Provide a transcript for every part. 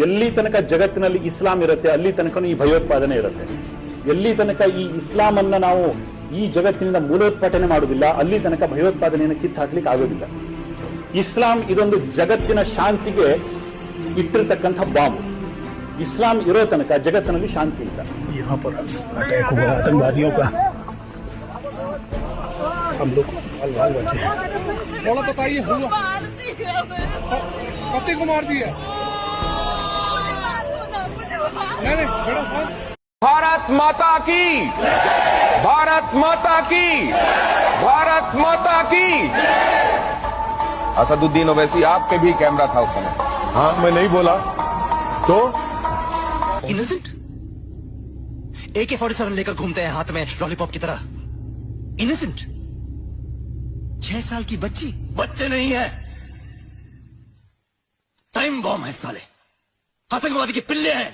ಎಲ್ಲಿ ತನಕ ಜಗತ್ತಿನಲ್ಲಿ ಇಸ್ಲಾಂ ಇರುತ್ತೆ ಅಲ್ಲಿ ತನಕ ಈ ಭಯೋತ್ಪಾದನೆ ಇರುತ್ತೆ. ಎಲ್ಲಿ ತನಕ ಈ ಇಸ್ಲಾಂ ಅನ್ನ ನಾವು ಈ ಜಗತ್ತಿನಿಂದ ಮೂಲೋತ್ಪಾಟನೆ ಮಾಡುವುದಿಲ್ಲ ಅಲ್ಲಿ ತನಕ ಭಯೋತ್ಪಾದನೆಯನ್ನು ಕಿತ್ತು ಹಾಕ್ಲಿಕ್ಕೆ ಆಗೋದಿಲ್ಲ. ಇಸ್ಲಾಂ ಇದೊಂದು ಜಗತ್ತಿನ ಶಾಂತಿಗೆ ಇಟ್ಟಿರ್ತಕ್ಕಂಥ ಬಾಂಬ್. इस्लाम इरो तनक जगत्तिनल्लि शांति इल्ल. यहाँ पर अटैक हुआ आतंकवादियों का, हम लोग बाल बचे हैं. थोड़ा बताइए, कत्ते को मार दिया? नहीं बड़ा साहब. भारत माता की, भारत माता की, भारत माता की. असदुद्दीन ओवैसी आपके भी कैमरा था उस समय. हाँ, मैं नहीं बोला तो. इनोसेंट AK-47 लेकर घूमते हैं हाथ में लॉलीपॉप की तरह. इनोसेंट 6 साल की बच्ची, बच्चे नहीं है, टाइम बॉम्ब है साले, आतंकवादी के पिल्ले हैं.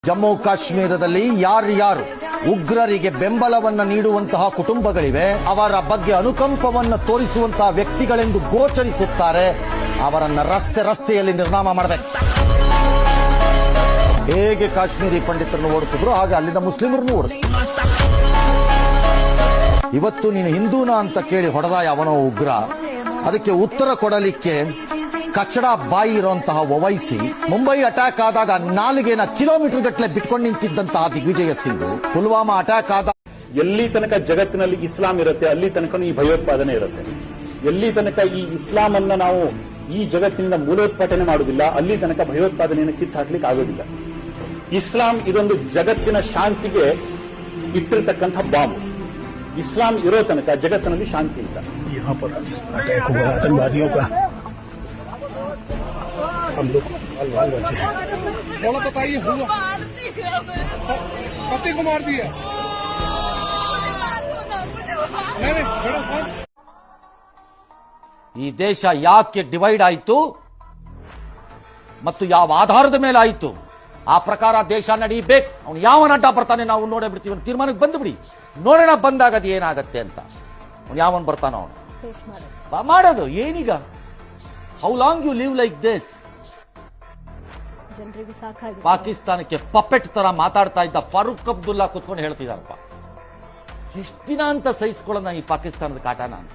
ಜಮ್ಮು ಕಾಶ್ಮೀರದಲ್ಲಿ ಯಾರ್ಯಾರು ಉಗ್ರರಿಗೆ ಬೆಂಬಲವನ್ನ ನೀಡುವಂತಹ ಕುಟುಂಬಗಳಿವೆ, ಅವರ ಬಗ್ಗೆ ಅನುಕಂಪವನ್ನು ತೋರಿಸುವಂತಹ ವ್ಯಕ್ತಿಗಳೆಂದು ಗೋಚರಿಸುತ್ತಾರೆ, ಅವರನ್ನ ರಸ್ತೆಯಲ್ಲಿ ನಿರ್ನಾಮ ಮಾಡಬೇಕು. ಹೇಗೆ ಕಾಶ್ಮೀರಿ ಪಂಡಿತರನ್ನು ಓಡಿಸಿದ್ರು ಹಾಗೆ ಅಲ್ಲಿಂದ ಮುಸ್ಲಿಮರನ್ನು ಓಡಿಸಿದ್ರು. ಇವತ್ತು ನೀನು ಹಿಂದೂನ ಅಂತ ಕೇಳಿ ಹೊಡೆದ ಯಾವನೋ ಉಗ್ರ, ಅದಕ್ಕೆ ಉತ್ತರ ಕೊಡಲಿಕ್ಕೆ ಕಚಡ ಬಾಯಿ ಇರುವಂತಹ ಓವೈಸಿ, ಮುಂಬೈ ಅಟ್ಯಾಕ್ ಆದಾಗ ನಾಲಿಗೆನ ಕಿಲೋಮೀಟರ್ ಗಟ್ಟಲೆ ಬಿಟ್ಕೊಂಡು ನಿಂತಿದ್ದಂತಹ ದಿಗ್ವಿಜಯ ಸಿಂಗ್, ಪುಲ್ವಾಮಾ ಅಟ್ಯಾಕ್ ಆದ ಎಲ್ಲಿ ತನಕ ಜಗತ್ತಿನಲ್ಲಿ ಇಸ್ಲಾಂ ಇರುತ್ತೆ ಅಲ್ಲಿ ತನಕ ಈ ಭಯೋತ್ಪಾದನೆ ಇರುತ್ತೆ. ಎಲ್ಲಿ ತನಕ ಈ ಇಸ್ಲಾಂ ಅನ್ನ ನಾವು ಈ ಜಗತ್ತಿನಿಂದ ಮೂಲೋತ್ಪಾಟನೆ ಮಾಡುವುದಿಲ್ಲ ಅಲ್ಲಿ ತನಕ ಭಯೋತ್ಪಾದನೆಯನ್ನು ಕಿತ್ತು ಹಾಕ್ಲಿಕ್ಕೆ ಆಗೋದಿಲ್ಲ. ಇಸ್ಲಾಂ ಇದೊಂದು ಜಗತ್ತಿನ ಶಾಂತಿಗೆ ಇಟ್ಟಿರ್ತಕ್ಕಂಥ ಬಾಂಬ್. ಇಸ್ಲಾಂ ಇರೋ ತನಕ ಜಗತ್ತಿನಲ್ಲಿ ಶಾಂತಿ ಇಲ್ಲ. यहाँ पर अटैक हुआ आतंकवादियों का, हम लोग बाल बचे हैं. थोड़ा बताइए, कत्ते को मार दिया? नहीं बड़ा साहब. ಈ ದೇಶ ಯಾಕೆ ಡಿವೈಡ್ ಆಯಿತು ಮತ್ತು ಯಾವ ಆಧಾರದ ಮೇಲೆ ಆಯಿತು ಆ ಪ್ರಕಾರ ದೇಶ ನಡೀಬೇಕು. ಅವನು ಯಾವನ ಅಡ್ಡ ಬರ್ತಾನೆ ನಾವು ನೋಡೇ ಬಿಡ್ತೀವಿ, ತೀರ್ಮಾನಕ್ಕೆ ಬಂದು ಬಿಡಿ, ನೋಡೋಣ ಬಂದಾಗದು ಏನಾಗತ್ತೆ ಅಂತ. ಅವನು ಯಾವನ್ ಬರ್ತಾನೋ ಅವನು ಮಾಡೋದು ಏನೀಗ. How long you live like this? ಪಾಕಿಸ್ತಾನಕ್ಕೆ ಪಪೆಟ್ ತರ ಮಾತಾಡ್ತಾ ಇದ್ದ ಫಾರೂಕ್ ಅಬ್ದುಲ್ಲಾ ಕುತ್ಕೊಂಡು ಹೇಳ್ತಿದಾರಪ್ಪ, ಎಷ್ಟು ದಿನ ಅಂತ ಸಹಿಸ್ಕೊಳ್ಳೋಣ ಈ ಪಾಕಿಸ್ತಾನದ ಕಾಟನ ಅಂತ.